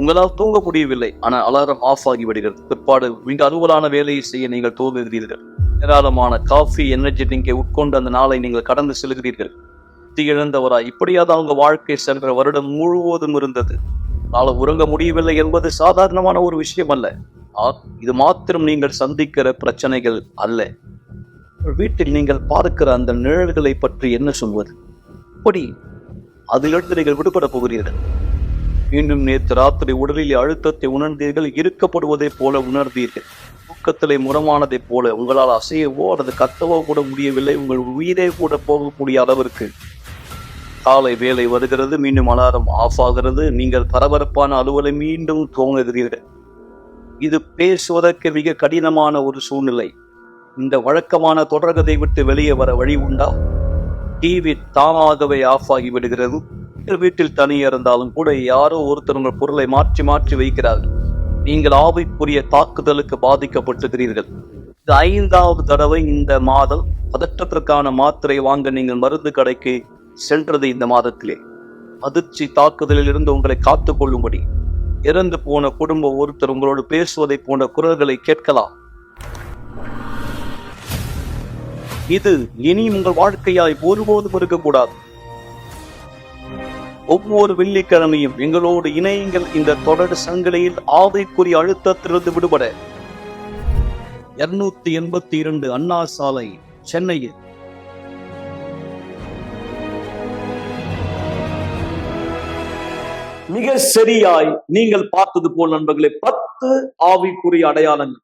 உங்களால் தூங்க முடியவில்லை, ஆனால் அலாரம் ஆஃப் ஆகி விடுகிறது. பிற்பாடு மிக அலுவலான வேலையை செய்ய நீங்கள் தோன்றுகிறீர்கள். ஏராளமான காஃபி, எனர்ஜி ட்ரிங்கை உட்கொண்டு அந்த நாளை நீங்கள் கடந்து செல்கிறீர்கள். இழந்தவராய் இப்படியாவது அவங்க வாழ்க்கை சென்ற வருடம் முழுவதும் இருந்தது. நாளை உறங்க முடியவில்லை என்பது சாதாரணமான ஒரு விஷயம் அல்ல. இது மாத்திரம் நீங்கள் சந்திக்கிற பிரச்சனைகள் அல்ல. வீட்டில் நீங்கள் பார்க்கிற அந்த நிழல்களை பற்றி என்ன சொல்வது? அப்படி அதிலிருந்து நீங்கள் விடுபட போகிறீர்கள். மீண்டும் நேற்று ராத்திரி உடலில் அழுத்தத்தை உணர்ந்தீர்கள், இருக்கப்படுவதை போல உணர்ந்தீர்கள். தூக்கத்திலே முரமானதைப் போல உங்களால் அசையவோ அல்லது கத்தவோ கூட முடியவில்லை. உங்கள் உயிரே கூட போகக்கூடிய அளவிற்கு காலை வேலை வருகிறது, மீண்டும் அலாரம் ஆஃப் ஆகிறது. நீங்கள் பரபரப்பான அலுவலை மீண்டும் துவங்குகிறீர்கள். இது பேசுவதற்கு மிக கடினமான ஒரு சூழ்நிலை. இந்த வழக்கமான தொடர்கதை விட்டு வெளியே வர வழி உண்டா? டிவி தானாகவே ஆஃப் ஆகி விடுகிறது. வீட்டில் தனியே இருந்தாலும் கூட யாரோ ஒருத்தர் உங்கள் பொருளை மாற்றி மாற்றி வைக்கிறார்கள். நீங்கள் ஆவிக்குரிய தாக்குதலுக்கு பாதிக்கப்பட்டுகிறீர்கள். இது 5வது தடவை இந்த மாதம் பதற்றத்திற்கான மாத்திரை வாங்க நீங்கள் மருந்து கடைக்கு சென்றது. இந்த மாதத்திலே அதிர்ச்சி தாக்குதலில் இருந்து உங்களை காத்துக் கொள்ளும்படி இறந்து போன குடும்ப ஒருத்தர் உங்களோடு பேசுவதை போன்ற குரல்களை கேட்கலாம். இது இனி உங்கள் வாழ்க்கையாய் ஒருபோதும் இருக்கக்கூடாது. ஒவ்வொரு வெள்ளிக்கிழமையும் எங்களோடு இணையுங்கள். இந்த தொடர் சங்கிலியில் ஆவிக்குரிய அழுத்தத்திலிருந்து விடுபட 282 அண்ணா சாலை, சென்னையில் மிக சரியாய் நீங்கள் பார்த்தது போல் நண்பர்களே, 10 ஆவிக்குரிய அடையாளங்கள்.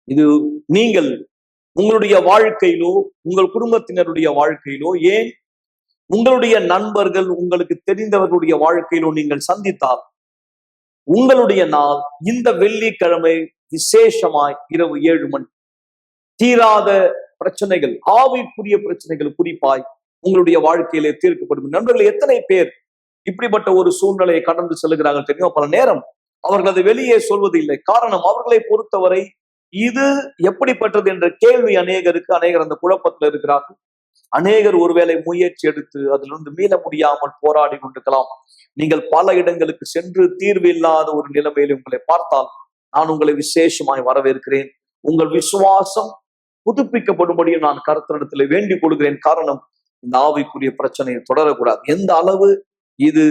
இது நீங்கள் உங்களுடைய வாழ்க்கையிலோ உங்கள் குடும்பத்தினருடைய வாழ்க்கையிலோ, ஏன் உங்களுடைய நண்பர்கள் உங்களுக்கு தெரிந்தவர்களுடைய வாழ்க்கையிலோ நீங்கள் சந்தித்தால் உங்களுடைய நாள் இந்த வெள்ளிக்கிழமை விசேஷமாய் இரவு 7 மணி தீராத பிரச்சனைகள், ஆவிக்குரிய பிரச்சனைகள் குறிப்பாய் உங்களுடைய வாழ்க்கையிலே தீர்க்கப்படும். நண்பர்கள், எத்தனை பேர் இப்படிப்பட்ட ஒரு சூழ்நிலையை கடந்து செல்கிறார்கள் தெரியும்? பல நேரம் அவர்கள் அதை வெளியே சொல்வது இல்லை. காரணம், அவர்களை பொறுத்தவரை இது எப்படிப்பட்டது என்ற கேள்வி அநேகர் அந்த குழப்பத்தில் இருக்கிறார்கள். அநேகர் ஒருவேளை முயற்சி எடுத்து அதிலிருந்து மீள முடியாமல் போராடி கொண்டிருக்கலாம். நீங்கள் பல இடங்களுக்கு சென்று தீர்வு இல்லாத ஒரு நிலைமையில் உங்களை பார்த்தால் நான் உங்களை விசேஷமாய் வரவேற்கிறேன். உங்கள் விசுவாசம் புதுப்பிக்கப்படும்படியும் நான் கர்த்தரிடத்தில் வேண்டிக் கொள்கிறேன். காரணம், இந்த ஆவிக்குரிய பிரச்சனையை தொடரக்கூடாது. எந்த அளவு இது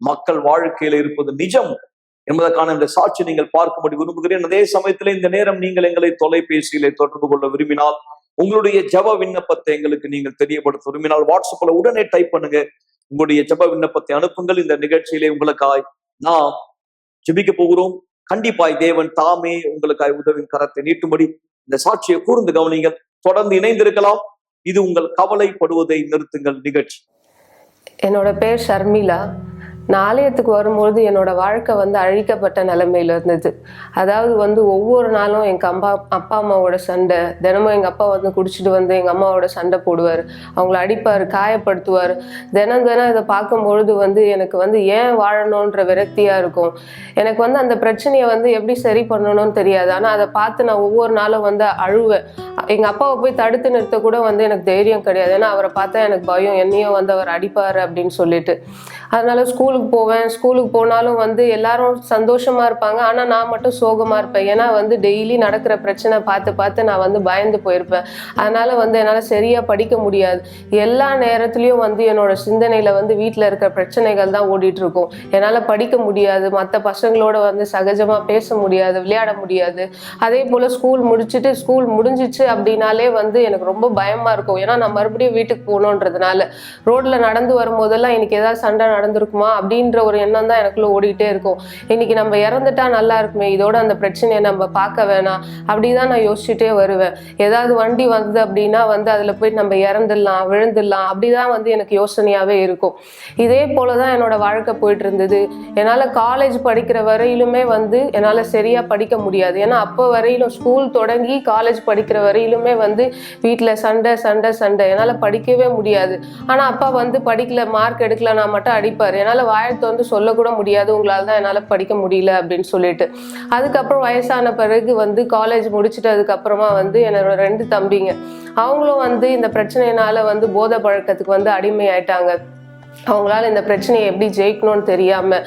மக்கள் வாழ்க்கையில இருப்பது நிஜம் என்பதற்கான இந்த சாட்சி நீங்கள் பார்க்கும்படி விரும்புகிறேன். அதே சமயத்தில் இந்த நேரம் நீங்கள் எங்களை தொலைபேசியிலே தொடர்பு கொள்ள விரும்பினால், உங்களுடைய ஜெப விண்ணப்பத்தை எங்களுக்கு நீங்கள் தெரியப்படுத்த விரும்பினால், வாட்ஸ்அப்ல உடனே டைப் பண்ணுங்க. உங்களுடைய ஜெப விண்ணப்பத்தை அனுப்புங்கள். இந்த நிகழ்ச்சியிலே உங்களுக்காய் நாம் ஜெபிக்க போகிறோம். கண்டிப்பாய் தேவன் தாமே உங்களுக்காய் உதவின் கரத்தை நீட்டும்படி இந்த சாட்சியை கூர்ந்து கவனிங்கள். தொடர்ந்து இணைந்திருக்கலாம். இது உங்கள் கவலைப்படுவதை நிறுத்துங்கள் நிகழ்ச்சி. என்னோட பேர் ஷர்மிளா. நான் ஆலயத்துக்கு வரும்பொழுது என்னோட வாழ்க்கை அழிக்கப்பட்ட நிலைமையில இருந்தது. அதாவது ஒவ்வொரு நாளும் எங்கள் அப்பா அம்மாவோட சண்டை. தினமும் எங்கள் அப்பா குடிச்சிட்டு எங்கள் அம்மாவோட சண்டை போடுவார், அவங்கள அடிப்பார், காயப்படுத்துவார். தினம் இதை பார்க்கும்பொழுது எனக்கு ஏன் வாழணுன்ற விரக்தியாக இருக்கும். எனக்கு அந்த பிரச்சனையை எப்படி சரி பண்ணணும்னு தெரியாது. ஆனால் அதை பார்த்து நான் ஒவ்வொரு நாளும் அழுவேன். எங்கள் அப்பாவை போய் தடுத்து நிறுத்த கூட எனக்கு தைரியம் கிடையாது. ஏன்னா அவரை பார்த்தா எனக்கு பயம், என்னையும் அவர் அடிப்பார் அப்படின்னு சொல்லிட்டு. அதனால ஸ்கூலுக்கு போவேன். ஸ்கூலுக்கு போனாலும் எல்லாரும் சந்தோஷமா இருப்பாங்க, ஆனா நான் மட்டும் சோகமா இருப்பேன். ஏன்னா டெய்லி நடக்கிற பிரச்சனை பார்த்து பார்த்து நான் பயந்து போயிருப்பேன். அதனால என்னால சரியா படிக்க முடியாது. எல்லா நேரத்துலயும் என்னோட சிந்தனையில வீட்டுல இருக்கிற பிரச்சனைகள் தான் ஓடிட்டு இருக்கும். என்னால படிக்க முடியாது, மற்ற பசங்களோட சகஜமா பேச முடியாது, விளையாட முடியாது. அதே போல ஸ்கூல் முடிஞ்சிச்சு அப்படின்னாலே எனக்கு ரொம்ப பயமா இருக்கும். ஏன்னா நான் மறுபடியும் வீட்டுக்கு போகணுன்றதுனால ரோட்ல நடந்து வரும்போதெல்லாம் இன்னைக்கு ஏதாவது சண்டை நடந்திருக்குமா அப்படின்ற ஒரு எண்ணம் தான் எனக்குள்ள ஓடிட்டே இருக்கும். இன்னைக்கு நம்ம இறந்துட்டா நல்லா இருக்குமே, இதோட அந்த பிரச்சனையை நம்ம பார்க்க வேணாம் அப்படிதான் நான் யோசிச்சுட்டே வருவேன். ஏதாவது வண்டி வந்தது அப்படின்னா அதுல போய் நம்ம இறந்துடலாம், விழுந்துடலாம், அப்படிதான் எனக்கு யோசனையாவே இருக்கும். இதே போலதான் என்னோட வாழ்க்கை போயிட்டு இருந்தது. என்னால காலேஜ் படிக்கிற வரையிலுமே என்னால சரியா படிக்க முடியாது. ஏன்னா அப்போ வரையிலும் ஸ்கூல் தொடங்கி காலேஜ் படிக்கிற வரையிலுமே வீட்டுல சண்டை சண்டை சண்டை, என்னால படிக்கவே முடியாது. ஆனா அப்பா படிக்கல, மார்க் எடுக்கல நான் மட்டும் அடிப்பாரு. என்னால வாயத்தை சொல்லக்கூட முடியாது, உங்களால தான் என்னால படிக்க முடியல அப்படின்னு சொல்லிட்டு. அதுக்கப்புறம் வயசான பிறகு காலேஜ் முடிச்சுட்டு அதுக்கப்புறமா என்னோட 2 தம்பிங்க, அவங்களும் இந்த பிரச்சனையினால போதை பழக்கத்துக்கு அடிமை ஆயிட்டாங்க. அவங்களால இந்த பிரச்சனையை எப்படி ஜெயிக்கணும்னு தெரியாம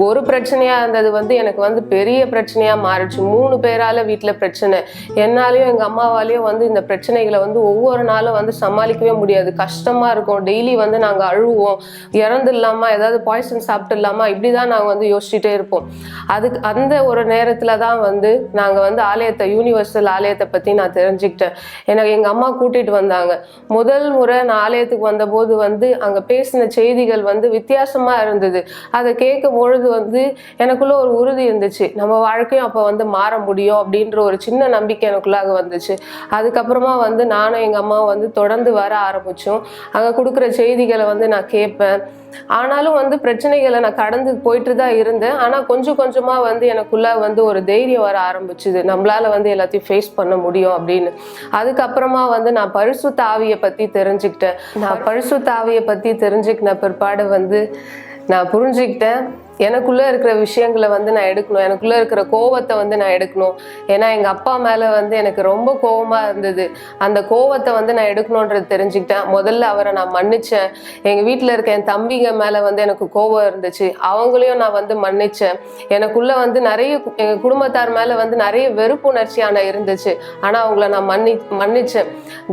ஒரு பிரச்சனையா இருந்தது வந்து எனக்கு வந்து பெரிய பிரச்சனையா மாறிடுச்சு. 3 பேரால வீட்டுல பிரச்சனை. என்னாலையும் எங்க அம்மாவாலையும் வந்து இந்த பிரச்சனைகளை வந்து ஒவ்வொரு நாளும் வந்து சமாளிக்கவே முடியாது. கஷ்டமா இருக்கும். டெய்லி வந்து நாங்க அழுவோம். இறந்துடலாமா, ஏதாவது பாய்சன் சாப்பிட்டுடலாமா, இப்படிதான் நாங்க வந்து யோசிச்சுட்டே இருப்போம். அதுக்கு அந்த ஒரு நேரத்துல தான் வந்து நாங்க வந்து ஆலயத்தை, யூனிவர்சல் ஆலயத்தை பத்தி நான் தெரிஞ்சுக்கிட்டேன். எனக்கு எங்க அம்மா கூட்டிட்டு வந்தாங்க. முதல் முறை நான் ஆலயத்துக்கு வந்தபோது வந்து அங்க பேசின செய்திகள் வந்து வித்தியாசமா இருந்தது. அதை கேட்கும் பொழுது வந்து எனக்குள்ள ஒரு உறுதி இருந்துச்சு, நம்ம வாழ்க்கையும் அப்ப வந்து மாற முடியும் அப்படின்ற ஒரு சின்ன நம்பிக்கை எனக்குள்ளாக வந்துச்சு. அதுக்கப்புறமா வந்து நானும் எங்க அம்மாவும் வந்து தொடர்ந்து வர ஆரம்பிச்சோம். அங்க கொடுக்குற செய்திகளை வந்து நான் கேட்பேன். ஆனாலும் வந்து பிரச்சனைகளை நான் கடந்து போயிட்டு தான் இருந்தேன். ஆனா கொஞ்சம் கொஞ்சமா வந்து எனக்குள்ள வந்து ஒரு தைரியம் வர ஆரம்பிச்சுது, நம்மளால வந்து எல்லாத்தையும் ஃபேஸ் பண்ண முடியும் அப்படின்னு. அதுக்கப்புறமா வந்து நான் பரிசுத்த ஆவியை பத்தி தெரிஞ்சுக்கிட்டேன். நான் பரிசுத்த ஆவியை பத்தி தெரிஞ்சுக்கின பிற்பாடு வந்து நான் புரிஞ்சுக்கிட்டேன், எனக்குள்ள இருக்கிற விஷயங்களை வந்து நான் எடுக்கணும், எனக்குள்ள இருக்கிற கோவத்தை வந்து நான் எடுக்கணும். ஏன்னா எங்க அப்பா மேல வந்து எனக்கு ரொம்ப கோவமா இருந்தது. அந்த கோவத்தை வந்து நான் எடுக்கணும்ன்றது தெரிஞ்சுக்கிட்டேன். முதல்ல அவரை நான் மன்னிச்சேன். எங்க வீட்டுல இருக்க என் தம்பிங்க மேல வந்து எனக்கு கோவம் இருந்துச்சு, அவங்களையும் நான் வந்து மன்னிச்சேன். எனக்குள்ள வந்து நிறைய எங்க குடும்பத்தார் மேல வந்து நிறைய வெறுப்புணர்ச்சியான இருந்துச்சு. ஆனா அவங்கள நான் மன்னிச்சேன்.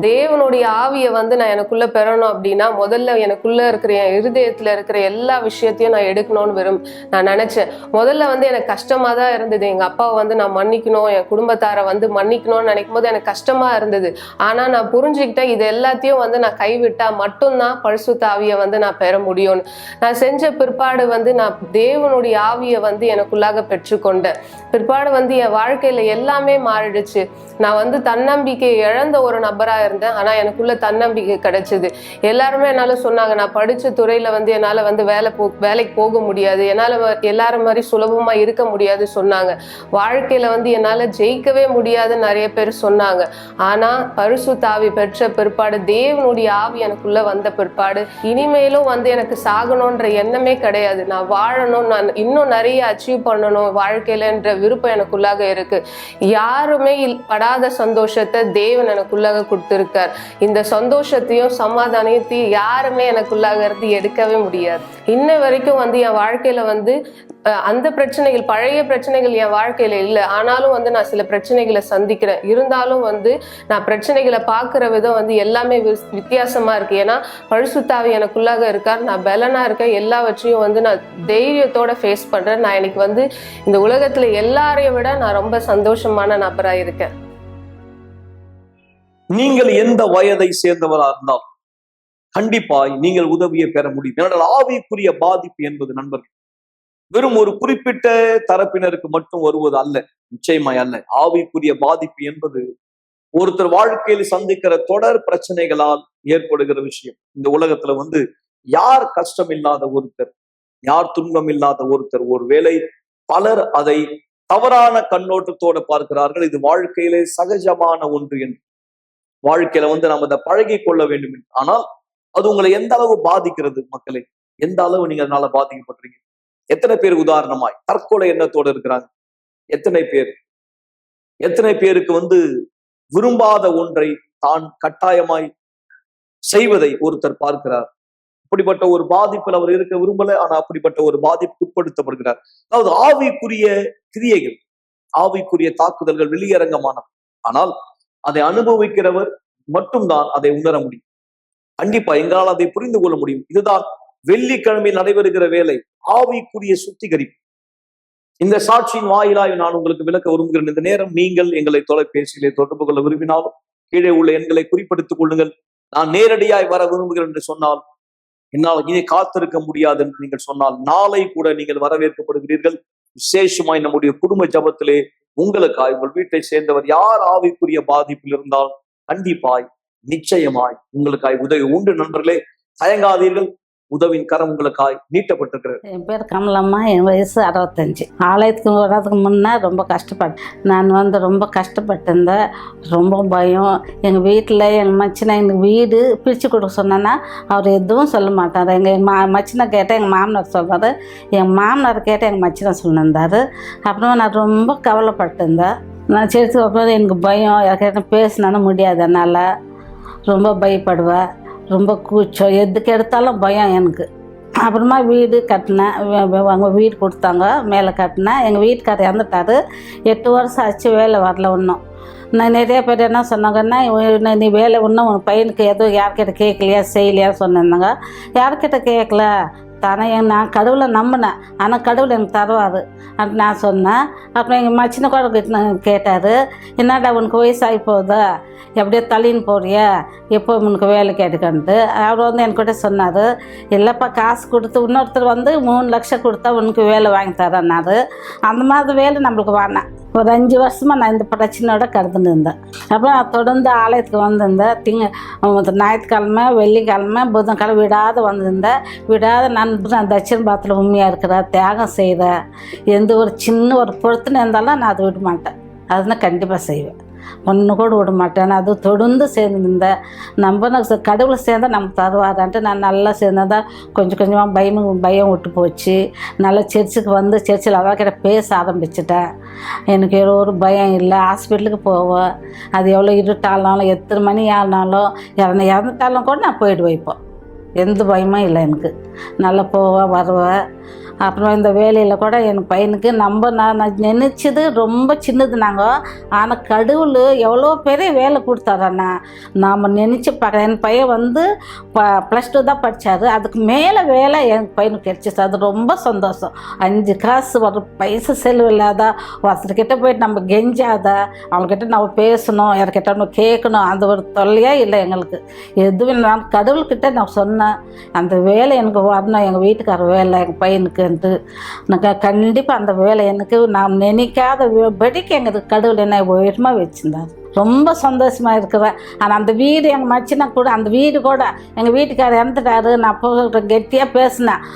தேவனுடைய ஆவியை வந்து நான் எனக்குள்ள பெறணும் அப்படின்னா முதல்ல எனக்குள்ள இருக்கிற என் இருதயத்துல இருக்கிற எல்லா விஷயத்தையும் நான் எடுக்கணும்னு நான் நினைச்சேன். முதல்ல வந்து எனக்கு கஷ்டமா தான் இருந்தது. எங்க அப்பாவை வந்து நான் மன்னிக்கணும், என் குடும்பத்தாரை வந்து மன்னிக்கணும்னு நினைக்கும் போது எனக்கு கஷ்டமா இருந்தது. ஆனா நான் புரிஞ்சுக்கிட்டேன், இது எல்லாத்தையும் வந்து நான் கைவிட்டா மட்டும்தான் பரிசுத்த ஆவியை வந்து நான் பெற முடியும்னு. நான் செஞ்ச பிற்பாடு வந்து நான் தேவனுடைய ஆவியை வந்து எனக்குள்ளாக பெற்றுக்கொண்டேன். பிற்பாடு வந்து என் வாழ்க்கையில எல்லாமே மாறிடுச்சு. நான் வந்து தன்னம்பிக்கை இழந்த ஒரு நபரா இருந்தேன். ஆனா எனக்குள்ள தன்னம்பிக்கை கிடைச்சது. எல்லாருமே என்னால சொன்னாங்க, நான் படிச்ச துறையில வந்து என்னால வந்து வேலைக்கு போக முடியாது, என்னால எல்லாரும் மாதிரி சுலபமா இருக்க முடியாது சொன்னாங்க. வாழ்க்கையில வந்து என்னால ஜெயிக்கவே முடியாதுன்னு நிறைய பேர் சொன்னாங்க. ஆனா பரிசுத்த ஆவி பெற்ற பிற்பாடு, தேவனுடைய ஆவி எனக்குள்ள வந்த பிற்பாடு, இனிமேலும் வந்து எனக்கு சாகணும்ன்ற எண்ணமே கிடையாது. நான் வாழணும், நான் இன்னும் நிறைய அச்சீவ் பண்ணணும் வாழ்க்கையிலன்ற விருப்பம் எனக்குள்ளாக இருக்கு. யாருமே படாத சந்தோஷத்தை தேவன் எனக்குள்ளாக கொடுத்திருக்கார். இந்த சந்தோஷத்தையும் சமாதானத்தையும் யாருமே எனக்குள்ளாக இருந்து எடுக்கவே முடியாது. இன்ன வரைக்கும் வந்து என் வாழ்க்கையில வந்து அந்த பிரச்சனைகள், பழைய பிரச்சனைகள் என் வாழ்க்கையில இல்லை. ஆனாலும் வந்து நான் சில பிரச்சனைகளை சந்திக்கிறேன். இருந்தாலும் வந்து நான் பிரச்சனைகளை பார்க்குற விதம் வந்து எல்லாமே வித்தியாசமா இருக்கு. ஏன்னா பரிசுத்த ஆவி எனக்குள்ளாக இருக்கார். நான் பலனா இருக்கேன். எல்லாவற்றையும் வந்து நான் தைரியத்தோட ஃபேஸ் பண்றேன். நான் இன்னைக்கு வந்து இந்த உலகத்துல எல்லாரையும் விட நான் ரொம்ப சந்தோஷமான நபரா இருக்கேன். நீங்கள் எந்த வயதை சேர்ந்தவரா இருந்தால் கண்டிப்பாய் நீங்கள் உதவியை பெற முடியும். ஏனென்றால் ஆவிக்குரிய பாதிப்பு என்பது நண்பர்கள் வெறும் ஒரு குறிப்பிட்ட தரப்பினருக்கு மட்டும் வருவது அல்ல, நிச்சயமாய் அல்ல. ஆவிக்குரிய பாதிப்பு என்பது ஒருத்தர் வாழ்க்கையில் சந்திக்கிற தொடர் பிரச்சனைகளால் ஏற்படுகிற விஷயம். இந்த உலகத்துல வந்து யார் கஷ்டம் இல்லாத ஒருத்தர், யார் துன்பம் இல்லாத ஒருத்தர்? ஒருவேளை பலர் அதை தவறான கண்ணோட்டத்தோட பார்க்கிறார்கள். இது வாழ்க்கையிலே சகஜமான ஒன்று என்று. வாழ்க்கையில வந்து நம்ம அதை பழகி கொள்ள வேண்டும் என்று. ஆனால் அது உங்களை எந்த அளவு பாதிக்கிறது மக்களே? எந்த அளவு நீங்க அதனால பாதிக்கப்பட்டீங்க? எத்தனை பேர் உதாரணமாய் தற்கொலை எண்ணத்தோடு இருக்கிறாங்க? எத்தனை பேருக்கு வந்து விரும்பாத ஒன்றை தான் கட்டாயமாய் செய்வதை ஒருத்தர் பார்க்கிறார். அப்படிப்பட்ட ஒரு பாதிப்பில் அவர் இருக்க விரும்பல, ஆனா அப்படிப்பட்ட ஒரு பாதிப்புக்கு உட்படுத்தப்படுகிறார். அதாவது ஆவிக்குரிய கிரியைகள், ஆவிக்குரிய தாக்குதல்கள் வெளியரங்கமானது. ஆனால் அதை அனுபவிக்கிறவர் மட்டும்தான் அதை உணர முடியும். கண்டிப்பா எங்களால் அதை புரிந்து கொள்ள முடியும். இதுதான் வெள்ளிக்கிழமையில் நடைபெறுகிற வேலை, ஆவிக்குரிய சுத்திகரிப்பு. இந்த சாட்சியின் வாயிலாக நான் உங்களுக்கு விளக்க விரும்புகிறேன். இந்த நேரம் நீங்கள் எங்களை தொலைபேசியிலே தொடர்பு கொள்ள விரும்பினாலும் கீழே உள்ள எண்களை குறிப்பிடுத்திக் கொள்ளுங்கள். நான் நேரடியாய் வர விரும்புகிறேன் என்று சொன்னால், என்னால் இனி காத்திருக்க முடியாது என்று நீங்கள் சொன்னால், நாளை கூட நீங்கள் வரவேற்கப்படுகிறீர்கள். விசேஷமாய் நம்முடைய குடும்ப ஜபத்திலே உங்களுக்காய், உங்கள் வீட்டை சேர்ந்தவர் யார் ஆவிக்குரிய பாதிப்பில் இருந்தால் கண்டிப்பாய் நிச்சயமாய் உங்களுக்காய் உதவி உண்டு. நண்பர்களே, தயங்காதீர்கள். உதவியின் கரம் உங்களுக்காய் நீட்டப்பட்டிருக்கிறது. என் பேர் கமலம்மா, என் வயசு 65. ஆலயத்துக்கு வர்றதுக்கு முன்னே ரொம்ப கஷ்டப்பட்டேன். நான் ரொம்ப கஷ்டப்பட்டிருந்தேன். ரொம்ப பயம். எங்கள் வீட்டில் எங்கள் மச்சினை எனக்கு வீடு பிரித்து கொடுக்க சொன்னேன்னா அவர் எதுவும் சொல்ல மாட்டார். எங்கள் மச்சினை கேட்டால் எங்கள் மாமனார் சொல்கிறாரு, எங்கள் மாமனார் கேட்டால் எங்கள் மச்சினை சொல்லியிருந்தார். அப்புறமா நான் ரொம்ப கவலைப்பட்டிருந்தேன். நான் சேர்த்து வைப்பது எனக்கு பயம். யார்கிட்ட பேசினாலும் முடியாது, என்னால் ரொம்ப பயப்படுவேன். ரொம்ப கூச்சம், எதுக்கு எடுத்தாலும் பயம் எனக்கு. அப்புறமா வீடு கட்டினேன். அவங்க வீடு கொடுத்தாங்க, மேலே கட்டினேன். எங்கள் வீட்டுக்காரர் இறந்துட்டார். 8 வருஷம் ஆச்சு, வேலை வரல ஒன்றும். நான் நிறைய பேர் என்ன சொன்னாங்கன்னா, நீ வேலை இன்னும் உன் பையனுக்கு எதுவும் யார்கிட்ட கேட்கலையா செய்யலையா சொன்னாங்க. யார்கிட்ட கேட்கல, தானே நான் கடவுளை நம்பினேன், ஆனால் கடவுள் எனக்கு தருவார் அப்படின்னு நான் சொன்னேன். அப்புறம் எங்கள் மச்சின கூட கேட்டார், என்னடா உனக்கு வயசாகி போகுதா, எப்படியோ தள்ளின்னு போறியா, எப்போ உனக்கு வேலை கேட்டுக்கன்ட்டு. அவர் வந்து என்கிட்ட சொன்னார், இல்லைப்பா காசு கொடுத்து இன்னொருத்தர் வந்து 3 லட்சம் கொடுத்தா உனக்கு வேலை வாங்கி தரேன்னாரு. அந்த மாதிரி வேலை நம்மளுக்கு வேணாம். ஒரு 5 வருஷமாக நான் இந்த பிரச்சனையோட கடந்துன்னு இருந்தேன். அப்புறம் நான் தொடர்ந்து ஆலயத்துக்கு வந்திருந்தேன். ஞாயிற்றுக்கிழமை, வெள்ளிக்கிழமை, புதன்கிழமை விடாத வந்திருந்தேன். விடாத நான் தட்சிண பாத்தில் உண்மையாக இருக்கிறேன், தியாகம் செய்கிறேன். எந்த ஒரு சின்ன ஒரு பொருத்தனை இருந்தாலும் நான் அதை விட மாட்டேன். அதுதான் கண்டிப்பாக செய்வேன், ஒன்று கூட விட மாட்டேன். அது தொடர்ந்து சேர்ந்துருந்தேன். நம்ம கடவுளை சேர்ந்தால் நமக்கு தருவாதான்ட்டு நான் நல்லா சேர்ந்ததான் கொஞ்சம் கொஞ்சமாக பயம் விட்டு போச்சு. நல்லா சர்ச்சுக்கு வந்து சர்ச்சில் அவர்கிட்ட பேச ஆரம்பிச்சிட்டேன். எனக்கு ஒரு பயம் இல்லை. ஹாஸ்பிட்டலுக்கு போவேன், அது எவ்வளோ இருட்டாலும் எத்தனை மணி ஆனாலும் இறந்துட்டாலும் கூட நான் போயிடுவேன். இப்போ எந்த பயமும் இல்லை எனக்கு. நல்லா போவேன் வருவேன். அப்புறம் இந்த வேலையில் கூட என் பையனுக்கு நான் நினச்சது ரொம்ப சின்னது நாங்கள். ஆனால் கடவுள் எவ்வளோ பெரிய வேலை கொடுத்தாரண்ணா. நாம் நினச்சி என் பையன் வந்து +2 தான் படித்தார். அதுக்கு மேலே வேலை என் பையனுக்கு கிடைச்சிச்சு. அது ரொம்ப சந்தோஷம். 5 காசு ஒரு பைசா செலவு இல்லாத, ஒருத்தர்கிட்ட போயிட்டு நம்ம கெஞ்சாத, அவங்கக்கிட்ட நம்ம பேசணும், யார்கிட்ட நம்ம கேட்கணும், அந்த ஒரு தொல்லையாக இல்லை எங்களுக்கு. எதுவும் நான் கடவுள்கிட்ட நான் சொன்னேன், அந்த வேலை எனக்கு வரணும், எங்கள் வீட்டுக்கார வேலை எங்கள் பையனுக்கு. நான் கண்டிப்பாக அந்த வேலை எனக்கு நான் நினைக்காத படிக்க எங்களுக்கு கடவுள் என்ன உயரமாக வச்சுருந்தார். ரொம்ப சந்தோஷமாக இருக்கிறேன். ஆனால் அந்த வீடு எங்கள் மச்சினா கூட, அந்த வீடு கூட எங்கள் வீட்டுக்காரர் இறந்துட்டாரு. நான் அப்போ கெட்டியாக பேசினேன்,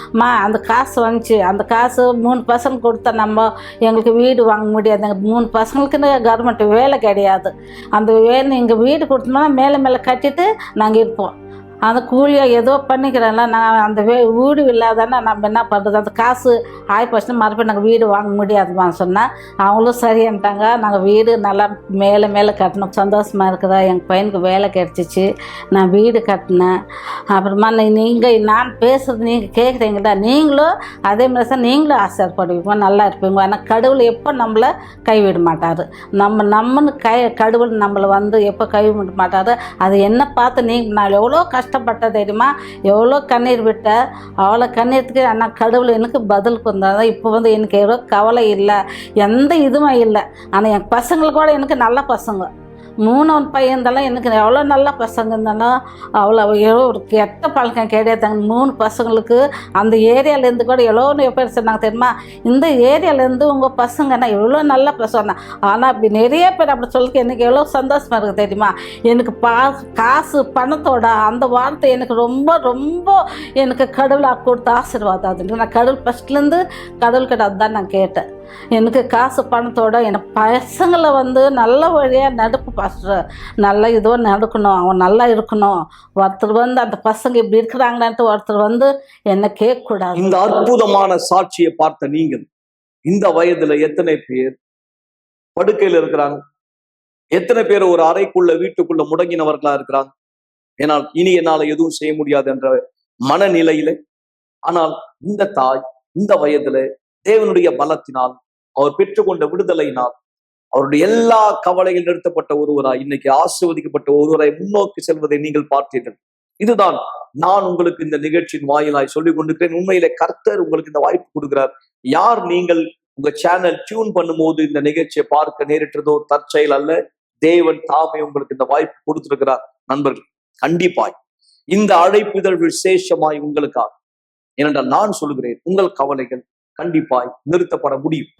அந்த காசு வந்துச்சு, அந்த காசு 3 பசங்க கொடுத்தா நம்ம எங்களுக்கு வீடு வாங்க முடியாது. எங்கள் 3 பசங்களுக்குன்னு கவர்மெண்ட் வேலை கிடையாது. அந்த வேலை எங்கள் வீடு கொடுத்தோம்னா மேலே கட்டிட்டு நாங்கள் இருப்போம். அந்த கூலியாக ஏதோ பண்ணிக்கிறேன்ல, நான் அந்த வீடு இல்லாதானே நம்ம என்ன பண்ணுறது, அந்த காசு ஆயிப்போச்சுன்னா மறுபடியும் நாங்கள் வீடு வாங்க முடியாதுமான்னு சொன்னால் அவங்களும் சரின்ட்டாங்க. நாங்கள் வீடு நல்லா மேலே கட்டணும். சந்தோஷமாக இருக்குதா, எங்கள் பையனுக்கு வேலை கிடச்சிச்சு, நான் வீடு கட்டினேன். அப்புறமா நான் பேசுகிறது நீங்கள் கேட்குறீங்களா, நீங்களும் அதே மாதிரி தான் நீங்களும் ஆசைப்படுவீங்க, நல்லா இருப்பீங்க. ஆனால் கடவுள் எப்போ நம்மளை கைவிட மாட்டார். நம்மன்னு கடவுள் நம்மளை வந்து எப்போ கைவிட மாட்டார். அது என்ன பார்த்து நான் எவ்வளோ கஷ்டப்பட்ட தெரியுமா, எவ்வளோ கண்ணீர் விட்ட, அவ்வளோ கண்ணீருக்கு. ஆனால் கடவுள் எனக்கு பதில் கொடுத்தாங்க. இப்போ வந்து எனக்கு எவ்வளோ கவலை இல்லை, எந்த இதுவும் இல்லை. ஆனால் என் பசங்களுக்கு கூட எனக்கு நல்ல பசங்க, 3 பையன் இருந்தாலும் எனக்கு எவ்வளோ நல்ல பசங்க இருந்தாலும் அவ்வளோ எவ்வளோ ஒரு கெட்ட பழக்கம் கிடையாதுங்க. 3 பசங்களுக்கு அந்த ஏரியாவிலேருந்து கூட எவ்வளோ பேர் சொன்னாங்க தெரியுமா, இந்த ஏரியாவிலேருந்து உங்கள் பசங்கன்னா எவ்வளோ நல்ல பசங்க. ஆனால் அப்படி நிறைய பேர் அப்படி சொல்லிக்க எனக்கு எவ்வளோ சந்தோஷமாக இருக்குது தெரியுமா. எனக்கு காசு பணத்தோட அந்த வார்த்தை எனக்கு ரொம்ப ரொம்ப எனக்கு கடவுளாக கொடுத்த ஆசீர்வாதம். அது நான் கடவுள் ஃபஸ்ட்லேருந்து கடவுள்கிட்ட அதுதான் நான் கேட்டேன். எனக்கு காசு பணத்தோட என் பசங்களை வந்து நல்ல வழியாக நடப்பு பாஸ்டர், நல்லா இதுவோ நடக்கணும், அவன் நல்லா இருக்கணும். ஒருத்தர் வந்து அந்த பசங்க இப்படி இருக்கிறாங்கன்ட்டு ஒருத்தர் வந்து என்ன கேட்கக்கூடாது. இந்த அற்புதமான சாட்சியை பார்த்த நீங்கள் இந்த வயதுல எத்தனை பேர் படுக்கையில் இருக்கிறாங்க, எத்தனை பேர் ஒரு அறைக்குள்ள வீட்டுக்குள்ள முடங்கினவர்களா இருக்கிறாங்க, ஏனால் இனி என்னால எதுவும் செய்ய முடியாது என்ற மனநிலையில. ஆனால் இந்த தாய் இந்த வயதுல தேவனுடைய பலத்தினால், அவர் பெற்றுக்கொண்ட விடுதலையினால், அவருடைய எல்லா கவலைகள் நிறுத்தப்பட்ட ஒருவராய், இன்னைக்கு ஆசீர்வதிக்கப்பட்ட ஒருவராய் முன்னோக்கி செல்வதை நீங்கள் பார்த்தீர்கள். இதுதான் நான் உங்களுக்கு இந்த நிகழ்ச்சியின் வாயிலாய் சொல்லிக் கொண்டிருக்கிறேன். உண்மையிலே கர்த்தர் உங்களுக்கு இந்த வாய்ப்பு கொடுக்கிறார். யார் நீங்கள் உங்க சேனல் டியூன் பண்ணும்போது இந்த நிகழ்ச்சியை பார்க்க நேரிட்டதோ தற்செயல் அல்ல, தேவன் தாமே உங்களுக்கு இந்த வாய்ப்பு கொடுத்திருக்கிறார். நண்பர்கள், கண்டிப்பாய் இந்த அழைப்புதல் விசேஷமாய் உங்களுக்காக. ஏனென்றால் நான் சொல்கிறேன், உங்கள் கவலைகள் கண்டிப்பாய் நிறுத்தப்பட முடியும்.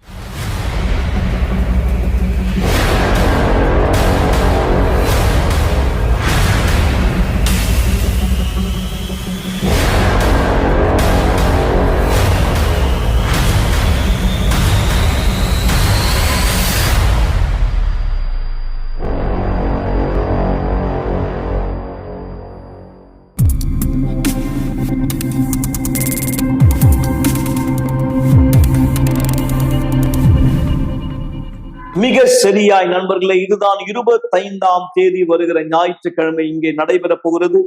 மிக சரியாய் நண்பர்களே, இதுதான் 25ஆம் தேதி வருகிற ஞாயிற்றுக்கிழமை இங்கே நடைபெற போகிறது.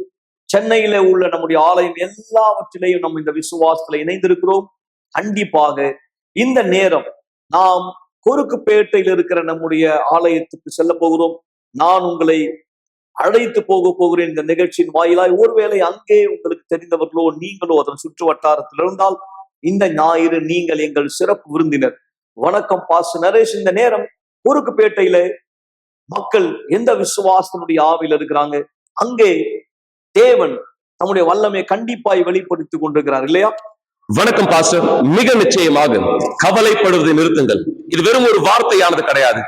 சென்னையில உள்ள நம்முடைய ஆலயம் எல்லாவற்றிலையும் நம்ம இந்த விசுவாசத்துல இணைந்திருக்கிறோம். கண்டிப்பாக இந்த நேரம் நாம் கொருக்குப்பேட்டையில் இருக்கிற நம்முடைய ஆலயத்துக்கு செல்ல போகிறோம். நான் உங்களை அழைத்து போகிறேன் இந்த நிகழ்ச்சியின் வாயிலாய். ஒருவேளை அங்கே உங்களுக்கு தெரிந்தவர்களோ நீங்களோ அதன் சுற்று வட்டாரத்தில் இருந்தால் இந்த ஞாயிறு நீங்கள் எங்கள் சிறப்பு விருந்தினர். வணக்கம் பாஸ்டர் நரேஷ். இந்த நேரம் கொருக்குப்பேட்டையில மக்கள் எந்த விசுவாசத்தினுடைய ஆவியில் இருக்கிறாங்க, அங்கே தேவன் நம்முடைய வல்லமையை கண்டிப்பாய் வெளிப்படுத்திக் கொண்டிருக்கிறார் இல்லையா? வணக்கம் பாஸ்டர். மிக நிச்சயமாக கவலைப்படுவதை நிறுத்துங்கள். இது வெறும் ஒரு வார்த்தையானது கிடையாது.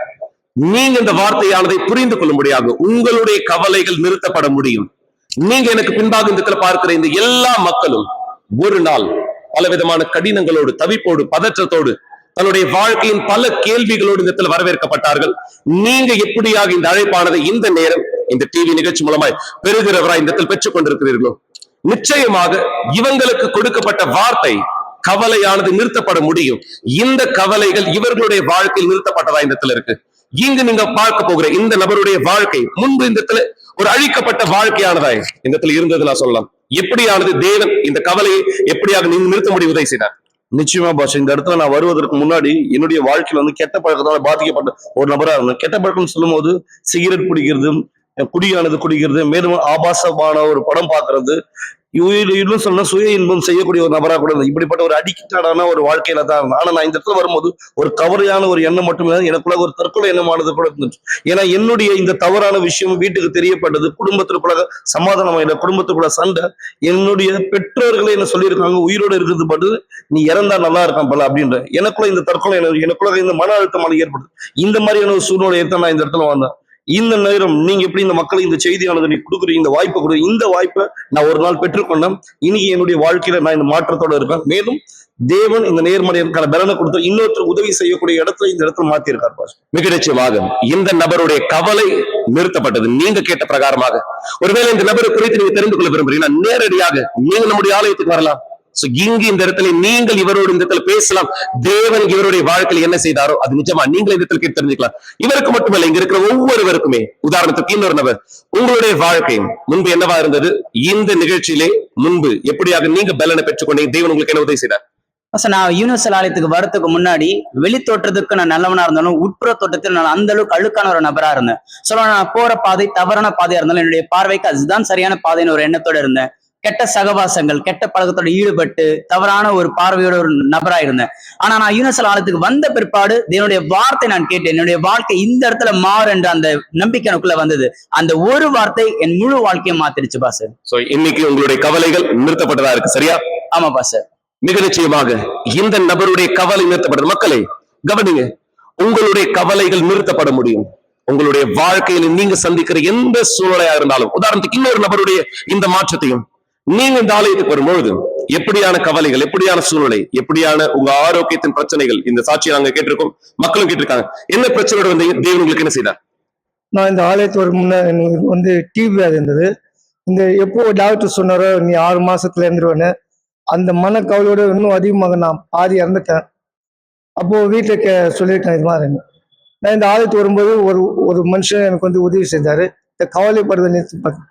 நீங்க இந்த வார்த்தையானதை புரிந்து கொள்ள முடியாது. உங்களுடைய கவலைகள் நிறுத்தப்பட முடியும். நீங்க எனக்கு பின்பாக இந்த இடத்துல பார்க்கிற இந்த எல்லா மக்களும் ஒரு நாள் பலவிதமான கடினங்களோடு, தவிப்போடு, பதற்றத்தோடு, தன்னுடைய வாழ்க்கையின் பல கேள்விகளோடு இந்த இடத்துல வரவேற்கப்பட்டார்கள். நீங்க எப்படியாக இந்த அழைப்பானதை இந்த நேரம் இந்த டிவி நிகழ்ச்சி மூலமாய் பெறுகிறவராய் இந்த இடத்தில் பெற்றுக் கொண்டிருக்கிறீர்களோ, நிச்சயமாக இவங்களுக்கு கொடுக்கப்பட்ட வார்த்தை கவலையானது நிறுத்தப்பட முடியும். இந்த கவலைகள் இவர்களுடைய வாழ்க்கையில் நிறுத்தப்பட்டதா இந்த இடத்துல இருக்கு. இங்கு நீங்க பார்க்க போகிற இந்த நபருடைய வாழ்க்கை முன்பு இந்த இடத்துல ஒரு அழிக்கப்பட்ட வாழ்க்கையானதாய் இந்த இடத்துல இருந்தது நான் சொல்லலாம். எப்படியானது தேவன் இந்த கவலையை எப்படியாக நீங்க நிறுத்த முடியும் உதவி செய்தார்? நிச்சயமா பாஷா, இந்த இடத்துல நான் வருவதற்கு முன்னாடி என்னுடைய வாழ்க்கையில கெட்ட பழக்கத்தால பாதிக்கப்பட்ட ஒரு நபரா இருந்தேன். கெட்ட பழக்கம் சொல்லும் போது சிகரெட் பிடிக்கிறது, குடிக்கிறது, மேலும் ஆபாசமான ஒரு படம் பார்க்கறது, இன்னும் சொன்னா சுய இன்பம் செய்யக்கூடிய ஒரு நபரா கூட இருந்தது. இப்படிப்பட்ட ஒரு அடிக்டான ஒரு வாழ்க்கையில தான் இருந்தேன். ஆனா நான் இந்த இடத்துல வரும்போது ஒரு கவலையான ஒரு எண்ணம் மட்டும் இல்லை, எனக்குள்ள ஒரு தற்கொலை எண்ணமானது கூட இருந்துச்சு. ஏன்னா என்னுடைய இந்த தவறான விஷயம் வீட்டுக்கு தெரியப்பட்டது. குடும்பத்திற்குள்ள சமாதானம் இல்லை, குடும்பத்துக்குள்ள சண்டை. என்னுடைய பெற்றோர்களே என்ன சொல்லியிருக்காங்க, உயிரோடு இருக்கிறது பட்டு நீ இறந்தா நல்லா இருக்கான் போல அப்படின்ற. எனக்குள்ள இந்த தற்கொலை, எனக்குள்ள இந்த மன அழுத்தமான ஏற்படுது. இந்த மாதிரியான ஒரு சூழ்நிலையை தான் நான் இந்த இடத்துல வந்தேன். இந்த நேரம் நீங்க எப்படி இந்த மக்களுக்கு இந்த செய்தியானது நீ கொடுக்குறீங்க, இந்த வாய்ப்பை கொடு. இந்த வாய்ப்பை நான் ஒரு நாள் பெற்றுக்கொண்டேன். இன்னைக்கு என்னுடைய வாழ்க்கையில நான் இந்த மாற்றத்தோட இருக்கேன். மேலும் தேவன் இந்த நேர்மறையான பலனை கொடுத்து இன்னொருத்தர் உதவி செய்யக்கூடிய இடத்துல இந்த இடத்துல மாத்திருக்கார். மிக நிச்சயமாக இந்த நபருடைய கவலை நிறுத்தப்பட்டது நீங்க கேட்ட பிரகாரமாக. ஒருவேளை இந்த நபரை குறித்து நீங்க தெரிந்து கொள்ள விரும்புறீங்கன்னா நேரடியாக நீங்க நம்முடைய ஆலயத்துக்கு வரலாம். இங்கு இந்த இடத்துல நீங்கள் இவரோடு இந்த இடத்துல பேசலாம். தேவன் இவருடைய வாழ்க்கையில் என்ன செய்தாரோ அது நிஜமா நீங்கள் இந்த இடத்துல கேட்டு தெரிஞ்சுக்கலாம். இவருக்கு மட்டுமல்ல, இங்க இருக்கிற ஒவ்வொருவருக்குமே. உதாரணத்துக்கு இன்னொரு நபர், உங்களுடைய வாழ்க்கை முன்பு என்னவா இருந்தது, இந்த நிகழ்ச்சியிலே முன்பு எப்படியாக நீங்க பலனை பெற்றுக்கொண்டீங்க, தேவன் உங்களுக்கு என்ன உதவி செய்தார்? நான் யூனிவர்சல் ஆலயத்துக்கு வரதுக்கு முன்னாடி வெளி தோற்றத்துக்கு நான் நல்லவனா இருந்தாலும் உட்புற தோட்டத்தில் நான் அந்த அளவுக்கு அழுக்கான ஒரு நபரா இருந்தேன். நான் போற பாதை தவறான பாதையா இருந்தாலும் என்னுடைய பார்வைக்கு அதுதான் சரியான பாதைன்னு ஒரு எண்ணத்தோட இருந்தேன். கெட்ட சகவாசங்கள், கெட்ட பழக்கத்தோட ஈடுபட்டு தவறான ஒரு பார்வையோட ஒரு நபரா இருந்தேன். ஆனா நான் யூனிவர்சல் ஆலயத்துக்கு வந்த பிற்பாடு என்னுடைய வார்த்தை நான் கேட்டேன். என்னுடைய வாழ்க்கை இந்த இடத்துல மாறு என்ற அந்த நம்பிக்கை எனக்குள்ள வந்தது. அந்த ஒரு வார்த்தை என் முழு வாழ்க்கையை மாத்திருச்சு பாசர். இன்னைக்கு உங்களுடைய கவலைகள் நிறுத்தப்பட்டதா இருக்கு, சரியா? ஆமா பாசர், மிக நிச்சயமாக இந்த நபருடைய கவலை நிறுத்தப்பட்டது. மக்களை கவனிங்க, உங்களுடைய கவலைகள் நிறுத்தப்பட முடியும். உங்களுடைய வாழ்க்கையில் நீங்க சந்திக்கிற எந்த சூழ்நிலையா இருந்தாலும், உதாரணத்துக்கு இன்னொரு நபருடைய இந்த மாற்றத்தையும் நீங்க இந்த ஆலயத்துக்கு வரும்பொழுது எப்படியான கவலைகள், எப்படியான சூழ்நிலை, எப்படியான உங்க ஆரோக்கியத்தின் பிரச்சனைகள், இந்த சாட்சியை நாங்க கேட்டிருக்கோம், மக்களும் கேட்டிருக்காங்க. என்ன பிரச்சனையோட வந்து தேவன் உங்களுக்கு என்ன செய்தார்? நான் இந்த ஆலயத்துக்கு முன்னே டிவி அது இருந்தது. இந்த எப்போ டாக்டர் சொன்னாரோ நீ 6 மாசத்துல இருந்துருவேன்னு, அந்த மன கவலையோட இன்னும் அதிகமாக நான் பாதி இறந்துட்டேன். அப்போ வீட்டுல சொல்லியிருக்கேன் இது மாதிரி. நான் இந்த ஆலயத்துக்கு வரும்போது ஒரு மனுஷன் எனக்கு உதவி செஞ்சாரு. இந்த கவலைப்படுவதை நிறுத்தி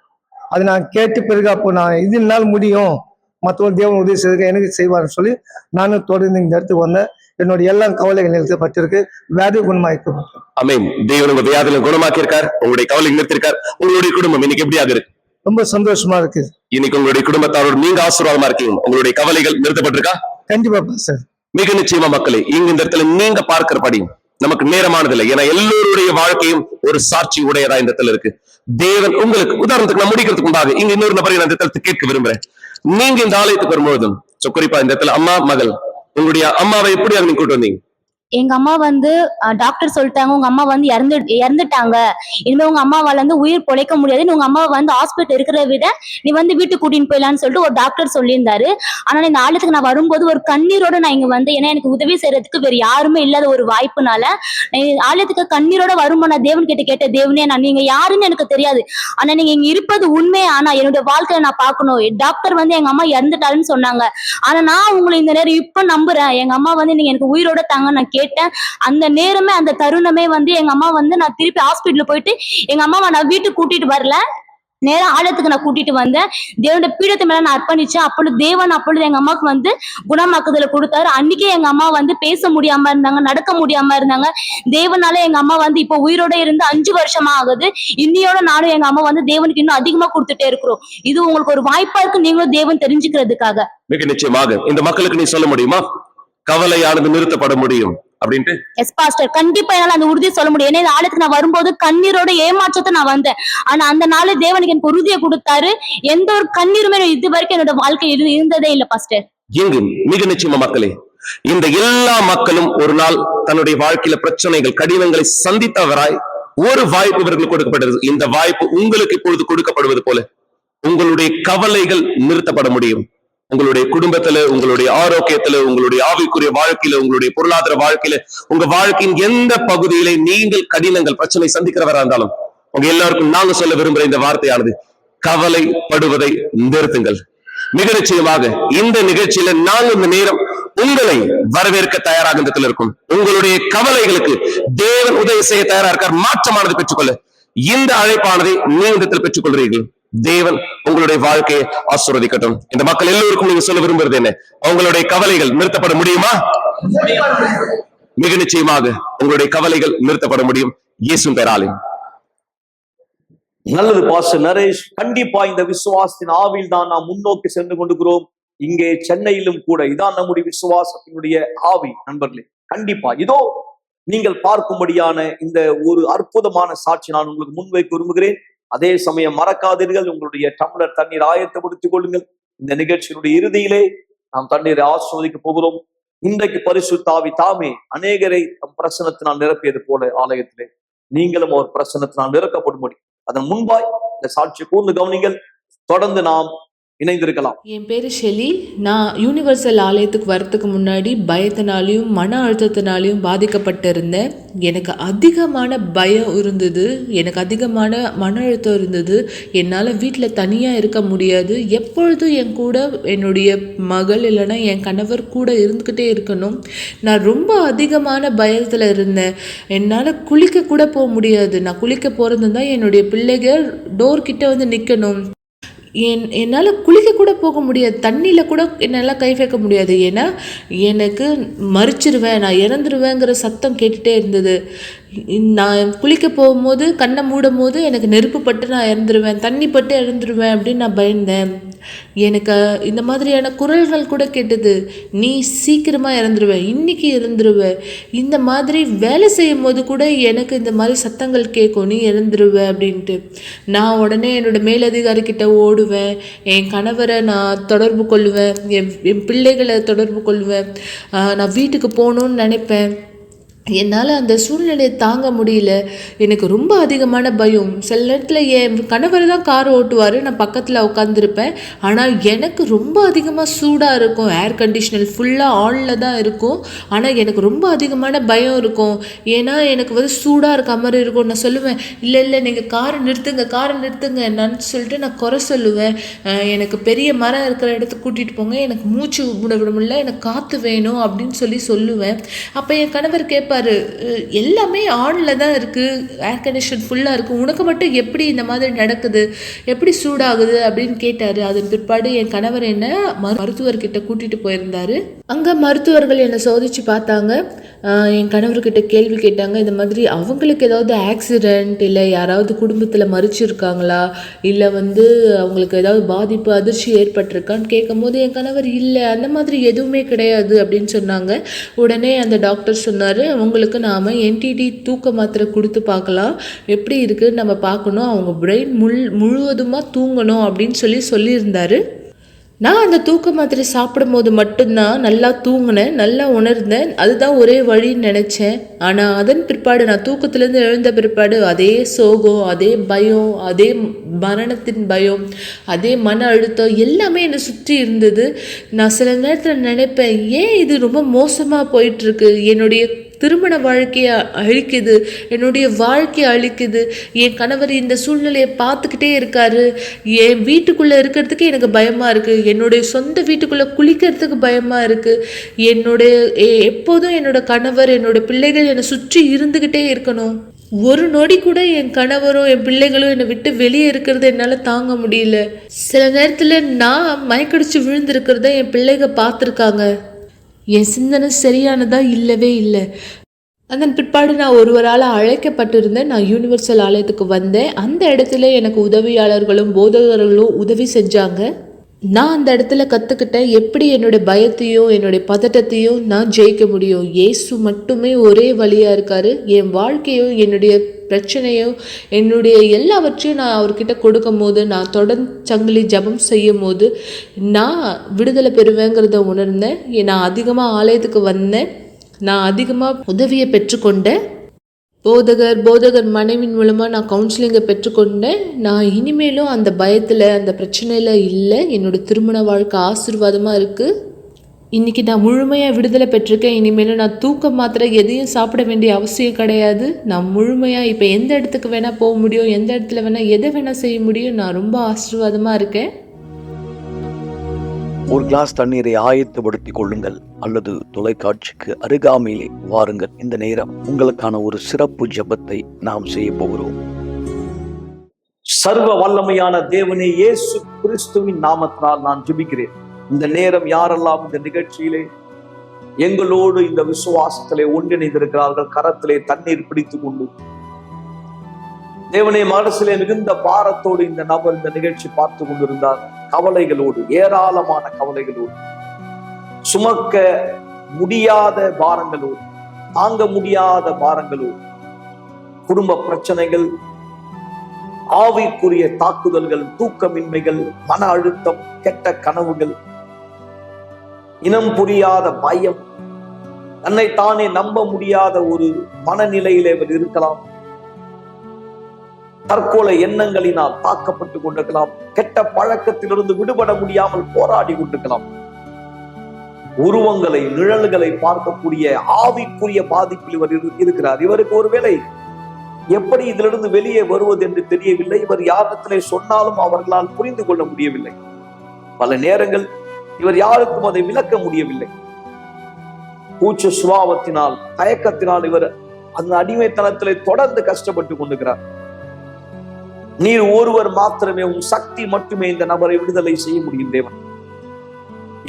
அது நான் கேட்ட பிறகு அப்போ நான் இதனால முடியும், மற்றவங்க தேவன் உதவி செய்ய எனக்கு செய்வார்னு சொல்லி நானும் தொடர்ந்து இந்த இடத்துக்கு வந்தேன். என்னுடைய எல்லா கவலைகள் நிறுத்தப்பட்டிருக்கு, வியாதி குணமாக்கப்பட்டிருக்கு. ஆமென். தேவன் உங்க வியாதிகளை குணமாக்கி இருக்கார், உங்களுடைய கவலை நிறுத்திருக்கார். உங்களுடைய குடும்பம் இன்னைக்கு எப்படியாக இருக்கு? ரொம்ப சந்தோஷமா இருக்கு. இன்னைக்கு உங்களுடைய குடும்பத்தாரோடு நீங்க ஆசீர்வாதமா இருக்கீங்க. உங்களுடைய கவலைகள் நிறுத்தப்பட்டிருக்கா? கண்டிப்பா சார். மிக நிச்சயமா மக்களே, இங்க இந்த இடத்துல நீங்க பார்க்கிறபடி நமக்கு நேரமானதில்லை. ஏன்னா எல்லோருடைய வாழ்க்கையும் ஒரு சாட்சி உடையதா இந்த இடத்துல இருக்கு. தேவன் உங்களுக்கு, உதாரணத்துக்கு நான் முடிக்கிறதுக்கு முன்பாக இங்க இன்னொரு நபரை நான் இந்த இடத்துல கேட்க விரும்புறேன். நீங்க இந்த ஆலயத்துக்கு வரும்பொழுதும் குறிப்பா இந்த இடத்துல அம்மா மகள், உங்களுடைய அம்மாவை எப்படியாக நீங்க கூட்டு வந்தீங்க? எங்க அம்மா டாக்டர் சொல்லிட்டாங்க, உங்க அம்மா இறந்துட்டாங்க, இனிமே உங்க அம்மாவால உயிர் பொழைக்க முடியாது, உங்க அம்மாவை ஹாஸ்பிட்டல் இருக்கிறத விட நீ வீட்டுக்கு கூட்டின்னு போயிடலான்னு சொல்லிட்டு ஒரு டாக்டர் சொல்லியிருந்தாரு. ஆனா இந்த ஆலயத்துக்கு நான் வரும்போது ஒரு கண்ணீரோட நான் இங்க ஏன்னா எனக்கு உதவி செய்யறதுக்கு வேற யாருமே இல்லாத ஒரு வாய்ப்புனால ஆலயத்துக்கு கண்ணீரோட வரும்போது நான் தேவன் கேட்ட தேவனே, நான் நீங்க யாருன்னு எனக்கு தெரியாது, ஆனா நீங்க இங்க இருப்பது உண்மை, ஆனா என்னுடைய வாழ்க்கையை நான் பார்க்கணும். டாக்டர் எங்க அம்மா இறந்துட்டாருன்னு சொன்னாங்க, ஆனா நான் உங்களை இந்த நேரம் இப்ப நம்புறேன், எங்க அம்மா நீங்க எனக்கு உயிரோட தாங்க நான் கேட்டேன். அந்த நேரமே அந்த தருணமே எங்க அம்மா நான் திருப்பி ஹாஸ்பிட்டல் போயிட்டு எங்க அம்மாவை நான் வீட்டுக்கு கூட்டிட்டு வரல, நேரா ஆலயத்துக்கு நான் கூட்டிட்டு வந்தேன். தேவனுடைய பீடத்து மேல நான் அர்ப்பணிச்சேன். அப்பொழுது எங்க அம்மாவுக்கு வந்து குணமாக்குதலை கொடுத்தாரு. அன்னைக்கே எங்க அம்மா வந்து பேச முடியாம இருந்தாங்க, நடக்க முடியாம இருந்தாங்க. தேவனால எங்க அம்மா வந்து இப்போ உயிரோட இருந்து 5 வருஷமா ஆகுது. இன்னையோட நானும் எங்க அம்மா வந்து தேவனுக்கு இன்னும் அதிகமா கொடுத்துட்டே இருக்கிறோம். இது உங்களுக்கு ஒரு வாய்ப்பா இருக்கு, நீங்களும் தேவன் தெரிஞ்சுக்கிறதுக்காக. மிக நிச்சயமாக இந்த மக்களுக்கு நீ சொல்ல முடியுமா கவலையானது நிறுத்தப்பட முடியும் அப்படின்ட்டு? எஸ் பாஸ்டர், கண்டிப்பா என்னால அந்த உறுதியை சொல்ல முடியும். ஏன்னா இந்த ஆலயத்துக்கு நான் வரும்போது கண்ணீரோட ஏமாற்றத்தை நான் வந்தேன். ஆனா அந்த நாள் தேவனுக்கு எனக்கு உறுதியை கொடுத்தாரு. எந்த ஒரு கண்ணீருமே இது வரைக்கும் என்னோட வாழ்க்கையில் இருந்ததே இல்லை பாஸ்டர். எங்கு மிக நிச்சயமா மக்களே, இந்த எல்லா மக்களும் ஒரு நாள் தன்னுடைய வாழ்க்கையில பிரச்சனைகள் கடினங்களை சந்தித்தவராய் ஒரு வாய்ப்பு இவர்களுக்கு கொடுக்கப்பட்டது. இந்த வாய்ப்பு உங்களுக்கு இப்பொழுது கொடுக்கப்படுவது போல உங்களுடைய கவலைகள் நிறுத்தப்பட முடியும். உங்களுடைய குடும்பத்துல, உங்களுடைய ஆரோக்கியத்துல, உங்களுடைய ஆவிக்குரிய வாழ்க்கையில, உங்களுடைய பொருளாதார வாழ்க்கையில, உங்க வாழ்க்கையின் எந்த பகுதியிலே நீங்கள் கடினங்கள் பிரச்சனை சந்திக்கிறவரா இருந்தாலும் உங்க எல்லாருக்கும் நாங்க சொல்ல விரும்புற இந்த வார்த்தையானது, கவலைப்படுவதை நிறுத்துங்கள். மிக நிச்சயமாக இந்த நிகழ்ச்சியில நாங்க இந்த நேரம் உங்களை வரவேற்க தயாராக இந்த இடத்துல இருக்கும். உங்களுடைய கவலைகளுக்கு தேவன் உதவி செய்ய தயாரா இருக்கார். மாற்றமானது பெற்றுக்கொள்ள இந்த அழைப்பானதை நீ இந்த இடத்துல பெற்றுக்கொள்றீர்கள். தேவன் உங்களுடைய வாழ்க்கையை ஆசீர்வதிக்கட்டும். இந்த மக்கள் எல்லோருக்கும் நீங்க சொல்ல விரும்புறது என்ன? உங்களுடைய கவலைகள் நிறுத்தப்பட முடியுமா? மிக நிச்சயமாக உங்களுடைய கவலைகள் நிறுத்தப்பட முடியும் இயேசுவின் பெயராலே. நல்லது பாஸ்டர் நரேஷ். கண்டிப்பா இந்த விசுவாசத்தின் ஆவில் தான் நாம் முன்னோக்கி சென்று கொண்டிருக்கிறோம். இங்கே சென்னையிலும் கூட இதான் நம்முடைய விசுவாசத்தினுடைய ஆவி. நண்பர்களே, கண்டிப்பா இதோ நீங்கள் பார்க்கும்படியான இந்த ஒரு அற்புதமான சாட்சி நான் உங்களுக்கு முன்வைக்க விரும்புகிறேன். அதே சமயம் மறக்காதீர்கள், உங்களுடைய டம்ளர் தண்ணீர் ஆயத்தப்படுத்திக் கொள்ளுங்கள். இந்த நிகழ்ச்சியினுடைய இறுதியிலே நாம் தண்ணீரை ஆஸ்வதிக்க போகிறோம். இன்றைக்கு பரிசுத்த ஆவி தாமே அநேகரை தம் பிரசன்னத்தினால் நிரப்பியது போல ஆலயத்திலே நீங்களும் ஒரு பிரசன்னத்தினால் நிரப்பப்படும்படி அதன் முன்பாய் இந்த சாட்சியை கூர்ந்து கவனிங்கள். தொடர்ந்து நாம் இணைந்திருக்கலாம். என் பேர் ஷெலி. நான் யூனிவர்சல் ஆலயத்துக்கு வரத்துக்கு முன்னாடி பயத்தினாலையும் மன அழுத்தத்தினாலையும் பாதிக்கப்பட்டிருந்தேன். எனக்கு அதிகமான பயம் இருந்தது, எனக்கு அதிகமான மன அழுத்தம் இருந்தது. என்னால் வீட்டில் தனியாக இருக்க முடியாது. எப்பொழுதும் என் கூட என்னுடைய மகள் இல்லைன்னா என் கணவர் கூட இருந்துக்கிட்டே இருக்கணும். நான் ரொம்ப அதிகமான பயத்தில் இருந்தேன். என்னால் குளிக்க கூட போக முடியாது. நான் குளிக்க போகிறது தான் என்னுடைய பிள்ளைகள் டோர்கிட்ட வந்து நிற்கணும். என்னால் குளிக்க கூட போக முடியாது. தண்ணியில் கூட என்னால் கை வைக்க முடியாது. ஏன்னா எனக்கு மறிச்சிருவேன், நான் இறந்துருவேங்கிற சத்தம் கேட்டுகிட்டே இருந்தது. நான் குளிக்க போகும்போது கண்ணை மூடும் போது எனக்கு நெருப்பு பட்டு நான் இறந்துருவேன், தண்ணி பட்டு இறந்துருவேன் அப்படின்னு நான் பயந்தேன். எனக்கு இந்த மாதிரியான குரல்கள் கூட கேட்டது, நீ சீக்கிரமாக இறந்துருவேன், இன்னைக்கு இறந்துருவேன். இந்த மாதிரி வேலை செய்யும் போது கூட எனக்கு இந்த மாதிரி சத்தங்கள் கேட்கும், நீ இறந்துருவேன் அப்படின்ட்டு. நான் உடனே என்னோட மேலதிகாரிக்கிட்ட ஓடுவேன், என் கணவரை நான் தொடர்பு கொள்ளுவேன், என் பிள்ளைகளை தொடர்பு கொள்ளுவேன், நான் வீட்டுக்கு போகணுன்னு நினைப்பேன். என்னால் அந்த சூழ்நிலையை தாங்க முடியல. எனக்கு ரொம்ப அதிகமான பயம். சில நேரத்தில் என் கணவர் தான் கார் ஓட்டுவார், நான் பக்கத்தில் உட்காந்துருப்பேன். ஆனால் எனக்கு ரொம்ப அதிகமாக சூடாக இருக்கும். ஏர் கண்டிஷனர் ஃபுல்லாக ஆனில் தான் இருக்கும். ஆனால் எனக்கு ரொம்ப அதிகமான பயம் இருக்கும். ஏன்னா எனக்கு வந்து சூடாக இருக்க மாதிரி இருக்கும். நான் சொல்லுவேன், இல்லை நீங்கள் காரை நிறுத்துங்க என்னன்னு சொல்லிட்டு நான் குறை சொல்லுவேன். எனக்கு பெரிய மரம் இருக்கிற இடத்துக்கு கூட்டிகிட்டு போங்க, எனக்கு மூச்சு விட முடியல, எனக்கு காற்று வேணும் அப்படின்னு சொல்லுவேன். அப்போ என் கணவர் கேட்பார், எல்லாமே ஆனில் தான் இருக்குது, ஏர் கண்டிஷன் ஃபுல்லாக இருக்குது, உனக்கு மட்டும் எப்படி இந்த மாதிரி நடக்குது, எப்படி சூடாகுது அப்படின்னு கேட்டார். அதன் பிற்பாடு என் கணவர் என்னை மருத்துவர்கிட்ட கூட்டிகிட்டு போயிருந்தார். அங்கே மருத்துவர்கள் என்னை சோதித்து பார்த்தாங்க. என் கணவர்கிட்ட கேள்வி கேட்டாங்க, இந்த மாதிரி அவங்களுக்கு ஏதாவது ஆக்சிடெண்ட் இல்லை யாராவது குடும்பத்தில் மறிச்சிருக்காங்களா, இல்லை வந்து அவங்களுக்கு ஏதாவது பாதிப்பு அதிர்ச்சி ஏற்பட்டிருக்கான்னு கேட்கும்போது என் கணவர் இல்லை, அந்த மாதிரி எதுவுமே கிடையாது அப்படின்னு சொன்னாங்க. உடனே அந்த டாக்டர் சொன்னார், அவங்களுக்கு நாம் என்டிடி தூக்க மாத்திரை கொடுத்து பார்க்கலாம், எப்படி இருக்குன்னு நம்ம பார்க்கணும், அவங்க பிரெயின் முழுவதுமாக தூங்கணும் அப்படின்னு சொல்லியிருந்தாரு. நான் அந்த தூக்க மாத்திரை சாப்பிடும் போது மட்டும்தான் நல்லா தூங்கினேன், நல்லா உணர்ந்தேன். அதுதான் ஒரே வழின்னு நினச்சேன். ஆனால் அதன் பிற்பாடு நான் தூக்கத்துலேருந்து எழுந்த பிற்பாடு அதே சோகம், அதே பயம், அதே மரணத்தின் பயம், அதே மன அழுத்தம் எல்லாமே என்னை சுற்றி இருந்தது. நான் சில நேரத்தில் நினைப்பேன், ஏன் இது ரொம்ப மோசமாக போயிட்டுருக்கு, என்னுடைய திருமண வாழ்க்கையை அழிக்குது, என்னுடைய வாழ்க்கையை அழிக்குது. என் கணவர் இந்த சூழ்நிலையை பார்த்துக்கிட்டே இருக்காரு. என் வீட்டுக்குள்ளே இருக்கிறதுக்கு எனக்கு பயமாக இருக்குது, என்னுடைய சொந்த வீட்டுக்குள்ளே குளிக்கிறதுக்கு பயமாக இருக்குது. எப்போதும் என்னோட கணவர் என்னோட பிள்ளைகள் என்னை சுற்றி இருந்துக்கிட்டே இருக்கணும். ஒரு நொடி கூட என் கணவரும் என் பிள்ளைகளும் என்னை விட்டு வெளியே இருக்கிறத என்னால் தாங்க முடியல. சில நேரத்தில் நான் மயக்கடிச்சு விழுந்திருக்கிறத என் பிள்ளைங்க பார்த்துருக்காங்க. என் சிந்தனை சரியானதா இல்லவே இல்லை. அதன் பிற்பாடு நான் ஒருவரால் அழைக்கப்பட்டிருந்தேன். நான் யூனிவர்சல் ஆலயத்துக்கு வந்தேன். அந்த இடத்துல எனக்கு உதவியாளர்களும் போதகர்களும் உதவி செஞ்சாங்க. நான் அந்த இடத்துல கற்றுக்கிட்டேன் எப்படி என்னுடைய பயத்தையும் என்னுடைய பதட்டத்தையும் நான் ஜெயிக்க முடியும். இயேசு மட்டுமே ஒரே வழியாக இருக்காரு. என் வாழ்க்கையும் என்னுடைய பிரச்சனையும் என்னுடைய எல்லாவற்றையும் நான் அவர்கிட்ட கொடுக்கும் போது, நான் தொடர்ந்து சங்கிலி ஜபம் செய்யும் போது நான் விடுதலை பெறுவேங்கிறத உணர்ந்தேன். நான் அதிகமாக ஆலயத்துக்கு வந்தேன். நான் அதிகமாக உதவியை பெற்றுக்கொண்டேன். போதகர் மனைவின் மூலமாக நான் கவுன்சிலிங்கை பெற்றுக்கொண்டேன். நான் இனிமேலும் அந்த பயத்தில் அந்த பிரச்சனையில் இல்லை. என்னோட திருமண வாழ்க்கை ஆசீர்வாதமாக இருக்குது. இன்றைக்கி நான் முழுமையாக விடுதலை பெற்றிருக்கேன். இனிமேலும் நான் தூக்க மாத்திரை எதையும் சாப்பிட வேண்டிய அவசியம் கிடையாது. நான் முழுமையாக இப்போ எந்த இடத்துக்கு வேணால் போக முடியும், எந்த இடத்துல வேணால் எதை வேணால் செய்ய முடியும். நான் ரொம்ப ஆசீர்வாதமாக இருக்கேன். ஒரு கிளாஸ் தண்ணீரை ஆயத்தப்படுத்திக் கொள்ளுங்கள் அல்லது தொலைக்காட்சிக்கு அருகாமையிலே வாருங்கள். இந்த நேரம் உங்களுக்கான ஒரு சிறப்பு ஜெபத்தை நாம் செய்ய போகிறோம். சர்வ வல்லமையான தேவனே, இயேசு கிறிஸ்துவின் நாமத்தினால் நான் ஜெபிக்கிறேன். இந்த நேரம் யாரெல்லாம் இந்த நிகழ்ச்சியிலே எங்களோடு இந்த விசுவாசத்திலே ஒன்றிணைந்திருக்கிறார்கள், கரத்திலே தண்ணீர் பிடித்துக் கொண்டு தேவனே, மனசிலே மிகுந்த பாரத்தோடு இந்த நபர் இந்த நிகழ்ச்சி பார்த்து கொண்டிருந்தார். கவலைகளோடு, ஏராளமான கவலைகளோடு, சுமக்க முடியாத பாரங்களோடு, தாங்க முடியாத பாரங்களோடு, குடும்ப பிரச்சனைகள், ஆவிக்குரிய தாக்குதல்கள், தூக்கமின்மைகள், மன அழுத்தம், கெட்ட கனவுகள், இனம் புரியாத பயம், தன்னை தானே நம்ப முடியாத ஒரு மனநிலையிலே அவர் இருக்கலாம். தற்கொலை எண்ணங்களினால் தாக்கப்பட்டு கொண்டிருக்கலாம். கெட்ட பழக்கத்திலிருந்து விடுபட முடியாமல் போராடி கொண்டிருக்கலாம். உருவங்களை, நிழல்களை பார்க்கக்கூடிய ஆவிக்குரிய பாதிப்பில் இவர் இருக்கிறார். இவருக்கு ஒருவேளை எப்படி இதிலிருந்து வெளியே வருவது என்று தெரியவில்லை. இவர் யாரிடத்திலே சொன்னாலும் அவர்களால் புரிந்து கொள்ள முடியவில்லை. பல நேரங்கள் இவர் யாருக்கும் அதை விளக்க முடியவில்லை. கூச்ச சுபாவத்தினால், தயக்கத்தினால் இவர் அந்த அடிமைத்தனத்திலே தொடர்ந்து கஷ்டப்பட்டு கொண்டிருக்கிறார். நீர் ஒருவர் மாத்திரமே, உன் சக்தி மட்டுமே இந்த நபரை விடுதலை செய்ய முடியும் தேவன்.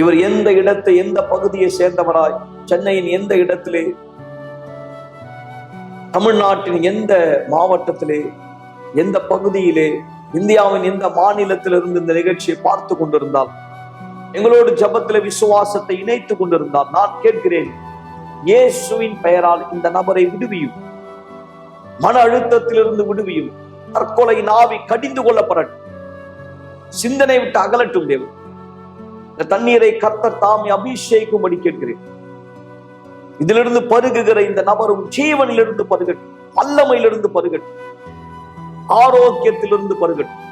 இவர் எந்த இடத்தை, எந்த பகுதியை சேர்ந்தவராய், சென்னையின் எந்த இடத்திலே, தமிழ்நாட்டின் எந்த மாவட்டத்திலே, எந்த பகுதியிலே, இந்தியாவின் எந்த மாநிலத்திலிருந்து இந்த நிகழ்ச்சியை பார்த்து கொண்டிருந்தால், எங்களோடு ஜபத்திலே விசுவாசத்தை இணைத்துக் கொண்டிருந்தால், நான் கேட்கிறேன், இயேசுவின் பெயரால் இந்த நபரை விடுவியும். மன அழுத்தத்திலிருந்து விடுவியும். தற்கொலை ஆவி கடிந்து கொள்ளப்படட்டும். சிந்தனை விட்டு அகலட்டும் தேவன். இந்த தண்ணீரை கர்த்தர் தாமே அபிஷேகும்படி கேட்கிறேன். இதிலிருந்து பருகுகிற இந்த நபரும் ஜீவனிலிருந்து பருகட்டும், வல்லமையிலிருந்து பருகட்டும், ஆரோக்கியத்திலிருந்து பருகட்டும்.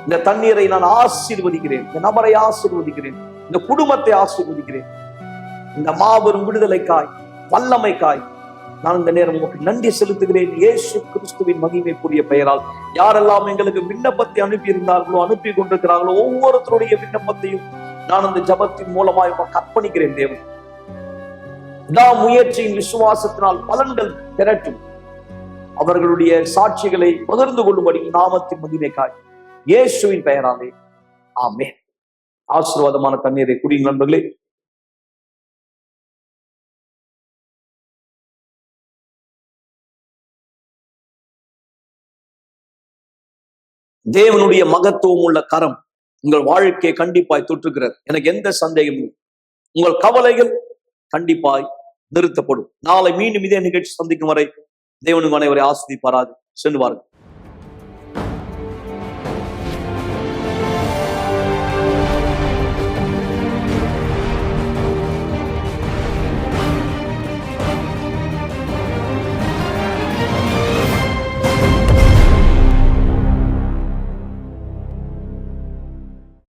இந்த தண்ணீரை நான் ஆசீர்வதிக்கிறேன். இந்த நபரை ஆசீர்வதிக்கிறேன். இந்த குடும்பத்தை ஆசீர்வதிக்கிறேன். இந்த மாபெரும் விடுதலைக்காய், வல்லமைக்காய் நான் இந்த நேரம் உங்களுக்கு நன்றி செலுத்துகிறேன். இயேசு கிறிஸ்துவின் மகிமைக்குரிய பெயரால் யாரெல்லாம் எங்களுக்கு விண்ணப்பத்தை அனுப்பி இருந்தார்களோ, அனுப்பி கொண்டிருக்கிறார்களோ, ஒவ்வொருத்தருடைய விண்ணப்பத்தையும் நான் அந்த ஜபத்தின் மூலமாய் அர்ப்பணிக்கிறேன் தேவன். முயற்சியின் விசுவாசத்தினால் பலன்கள் பெறட்டும். அவர்களுடைய சாட்சிகளை பகிர்ந்து கொள்ளும்படி நாமத்தின் மகிமைக்காய் இயேசுவின் பெயராலே ஆமென். ஆசீர்வாதமான தண்ணீரை குடியுங்கள் நண்பர்களே. தேவனுடைய மகத்துவம் உள்ள கரம் உங்கள் வாழ்க்கையை கண்டிப்பாய் தொற்றுகிறது. எனக்கு எந்த சந்தேகமும் இல்லை. உங்கள் கவலைகள் கண்டிப்பாய் நிறுத்தப்படும். நாளை மீண்டும் இதே நிகழ்ச்சி சந்திக்கும் வரை தேவனுக்கு அனைவரை ஆசீர்வதிப்பாராக. சென்று வாருங்கள்.